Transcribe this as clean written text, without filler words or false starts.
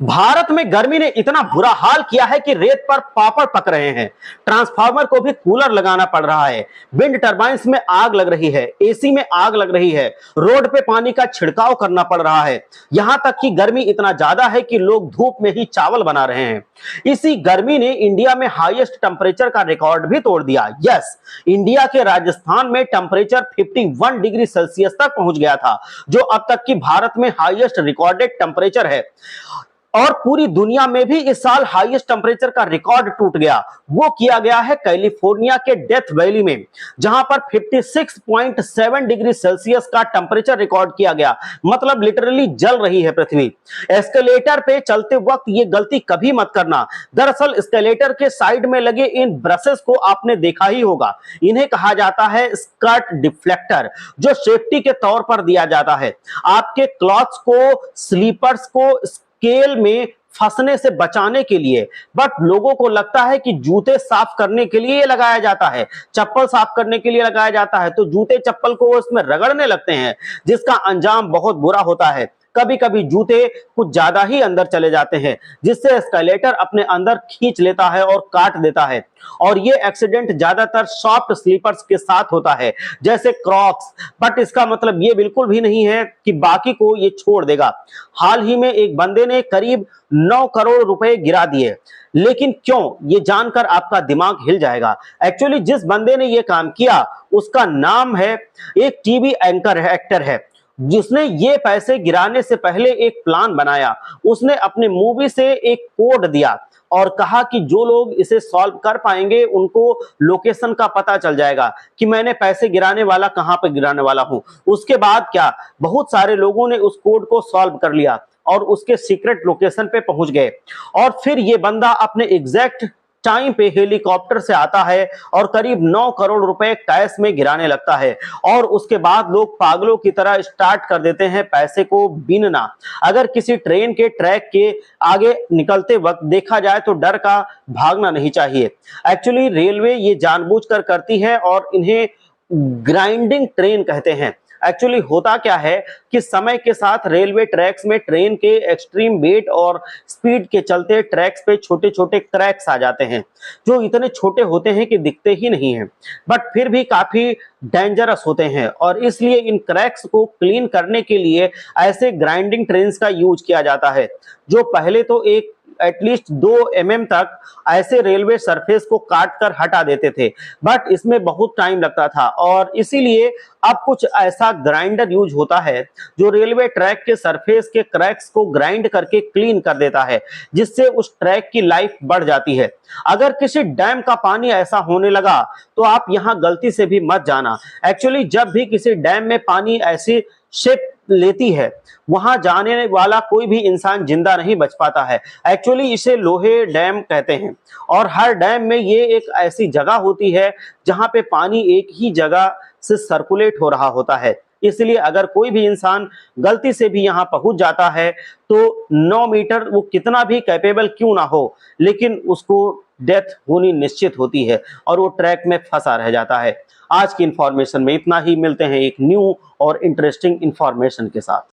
भारत में गर्मी ने इतना बुरा हाल किया है कि रेत पर पापड़ पक रहे हैं। ट्रांसफार्मर को भी कूलर लगाना पड़ रहा है। विंड टरबाइंस में आग लग रही है, एसी में आग लग रही है, रोड पे पानी का छिड़काव करना पड़ रहा है। यहां तक कि गर्मी इतना ज्यादा है कि लोग धूप में ही चावल बना रहे हैं। इसी गर्मी ने इंडिया में हाईएस्ट टेम्परेचर का रिकॉर्ड भी तोड़ दिया। यस, इंडिया के राजस्थान में टेम्परेचर 51 डिग्री सेल्सियस तक पहुंच गया था, जो अब तक की भारत में हाईएस्ट रिकॉर्डेड टेम्परेचर है। और पूरी दुनिया में भी इस साल हाईएस्ट टेम्परेचर का रिकॉर्ड टूट गया। वो किया गया है कैलिफोर्निया के डेथ वैली में, जहां पर 56.7 डिग्री सेल्सियस का टेम्परेचर रिकॉर्ड किया गया। मतलब लिटरली जल रही है पृथ्वी। एस्केलेटर पे चलते वक्त ये गलती कभी मत करना। दरअसल एस्केलेटर के साइड में लगे इन ब्रशेस को आपने देखा ही होगा। इन्हें कहा जाता है स्कर्ट डिफ्लेक्टर, जो सेफ्टी के तौर पर दिया जाता है आपके क्लॉथ्स को, स्लीपर्स को स्केल में फंसने से बचाने के लिए। बट लोगों को लगता है कि जूते साफ करने के लिए लगाया जाता है, चप्पल साफ करने के लिए लगाया जाता है, तो जूते चप्पल को उसमें रगड़ने लगते हैं, जिसका अंजाम बहुत बुरा होता है। कभी कभी जूते कुछ ज्यादा ही अंदर चले जाते हैं, जिससे एस्केलेटर अपने अंदर खींच लेता है और काट देता है। और ये एक्सीडेंट ज्यादातर सॉफ्ट स्लीपर्स के साथ होता है, जैसे क्रॉक्स। बट इसका मतलब ये बिल्कुल भी नहीं है कि बाकी को ये छोड़ देगा। हाल ही में एक बंदे ने करीब 9 करोड़ रुपए गिरा दिए। लेकिन क्यों, ये जानकर आपका दिमाग हिल जाएगा। एक्चुअली जिस बंदे ने ये काम किया उसका नाम है, एक टीवी एंकर है, एक्टर है, जिसने ये पैसे गिराने से पहले एक प्लान बनाया। उसने अपने मूवी से एक कोड दिया और कहा कि जो लोग इसे सॉल्व कर पाएंगे उनको लोकेशन का पता चल जाएगा कि मैंने पैसे गिराने वाला कहां पे गिराने वाला हूं। उसके बाद क्या, बहुत सारे लोगों ने उस कोड को सॉल्व कर लिया और उसके सीक्रेट लोकेशन पे पहुंच गए। और फिर ये बंदा अपने एग्जैक्ट टाइम पे हेलीकॉप्टर से आता है और करीब 9 करोड़ रुपए कैश में गिराने लगता है। और उसके बाद लोग पागलों की तरह स्टार्ट कर देते हैं पैसे को बीनना। अगर किसी ट्रेन के ट्रैक के आगे निकलते वक्त देखा जाए तो डर का भागना नहीं चाहिए। एक्चुअली रेलवे ये जानबूझकर करती है और इन्हें ग्राइंडिंग ट्रेन कहते हैं। एक्चुअली होता क्या है कि समय के साथ रेलवे ट्रैक्स में ट्रेन के एक्सट्रीम वेट और स्पीड के चलते ट्रैक्स पे छोटे छोटे क्रैक्स आ जाते हैं, जो इतने छोटे होते हैं कि दिखते ही नहीं हैं, बट फिर भी काफी डेंजरस होते हैं। और इसलिए इन क्रैक्स को क्लीन करने के लिए ऐसे ग्राइंडिंग ट्रेन्स का यूज किया जाता है, जो पहले तो एक एटलीस्ट 2 mm तक ऐसे रेलवे सरफेस को काट कर हटा देते थे, बट इसमें बहुत टाइम लगता था। और इसीलिए अब कुछ ऐसा ग्राइंडर यूज होता है जो रेलवे ट्रैक के सरफेस के क्रैक्स को ग्राइंड करके क्लीन कर देता है, जिससे उस ट्रैक की लाइफ बढ़ जाती है। अगर किसी डैम का पानी ऐसा होने लगा तो आप यहां गलती से भी मत जाना। एक्चुअली जब भी किसी डैम में पानी ऐसी शेप लेती है, वहां जाने वाला कोई भी इंसान जिंदा नहीं बच पाता है। एक्चुअली इसे लोहे डैम कहते हैं। और हर डैम में ये एक ऐसी जगह होती है जहां पे पानी एक ही जगह से सर्कुलेट हो रहा होता है। इसलिए अगर कोई भी इंसान गलती से भी यहां पहुंच जाता है तो 9 मीटर वो कितना भी कैपेबल क्यों ना हो, लेकिन उसको डेथ होनी निश्चित होती है और वो ट्रैक में फंसा रह जाता है। आज की इंफॉर्मेशन में इतना ही। मिलते हैं एक न्यू और इंटरेस्टिंग इंफॉर्मेशन के साथ।